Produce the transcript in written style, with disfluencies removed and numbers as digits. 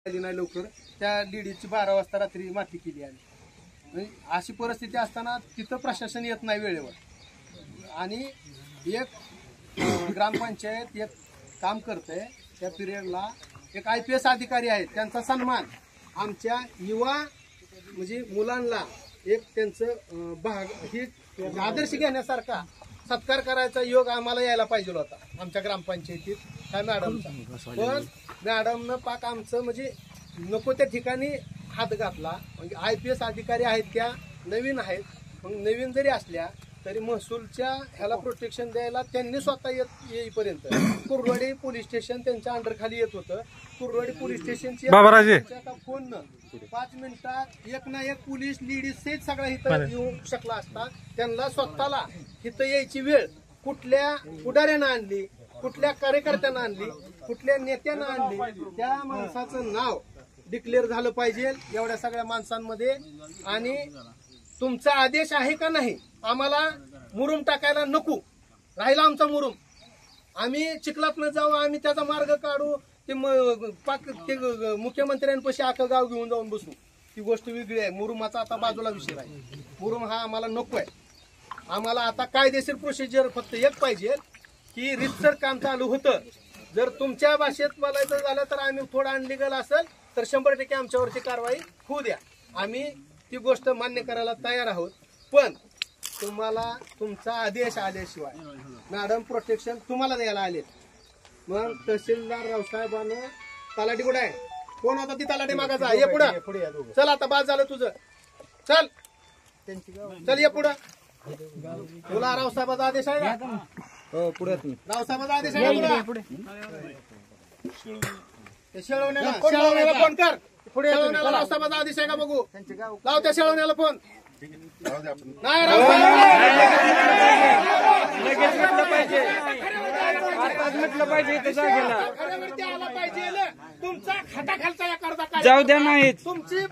नाही लवकर त्या लेडीजची 12 वाजता रात्री माती केली आणि अशी परिस्थिती असताना तिथं प्रशासन येत नाही वेळेवर आणि एक ग्रामपंचायत एक काम करते त्या पिरियडला एक IPS अधिकारी आहेत त्यांचा सन्मान आमच्या युवा म्हणजे मुलांना एक त्यांचं भाग ही आदर्श घेण्यासारखा सत्कार करायचा योग आम्हाला यायला पाहिजे होता आमच्या ग्रामपंचायतीत काय मॅडमचा पण मॅडमनं पाक आमचं म्हणजे नको त्या ठिकाणी हात घातला म्हणजे IPS अधिकारी आहेत त्या नवीन आहेत मग नवीन जरी असल्या तरी महसूलच्या ह्याला प्रोटेक्शन द्यायला त्यांनी स्वतः येईपर्यंत कुर्डवाडी पोलीस स्टेशन त्यांच्या अंडर खाली येत होतं कुर्डवाडी पोलीस स्टेशनची फोन 5 मिनिटात एक ना एक पोलीस लेडीज सहित सगळा इथं येऊ शकला असता त्यांना स्वतःला इथं यायची वेळ कुठल्या पुढाऱ्यानं आणली कुठल्या कार्यकर्त्यानं आणली कुठल्या नेत्यानं आणली त्या माणसाचं नाव डिक्लेअर झालं पाहिजे एवढ्या सगळ्या माणसांमध्ये आणि तुमचा आदेश आहे का नाही आम्हाला मुरुम टाकायला नको राहिला आमचा मुरुम आम्ही चिखलात न जाऊ आम्ही त्याचा मार्ग काढू ते मुख्यमंत्र्यांपाशी आखं गाव घेऊन जाऊन बसू ती गोष्ट वेगळी आहे मुरुमाचा आता बाजूला विषय आहे मुरुम हा आम्हाला नको आहे आम्हाला आता कायदेशीर प्रोसिजर फक्त एक पाहिजे की रितसर काम चालू होतं जर तुमच्या भाषेत बोलायचं झालं तर आम्ही थोडं अनलिगल असेल तर 100% आमच्यावरची कारवाई होऊ द्या आम्ही ती गोष्ट मान्य करायला तयार आहोत पण तुम्हाला तुमचा आदेश आल्याशिवाय मॅडम प्रोटेक्शन तुम्हाला द्यायला आले मग तहसीलदार रावसाहेबांना तलाठी कुठे आहे कोण होता ती तलाठी मागाचा ये पुढे चल आता बाद झालं तुझं चल चल ये पुढं तुला रावसाहेबाचा आदेश आहे का हो पुढे रावसाहेबाचा आदेश आहे पुढे शेळवण्याला फोन कर पुढे रावसाहेबाचा आदेश आहे का बघू लाव त्या शेळवण्याला फोन नाही लगेच म्हटलं पाहिजे आताच म्हटलं पाहिजे इथं जागेला तुमचा खाटाखालचा या करता जाऊ द्या नाहीत तुमची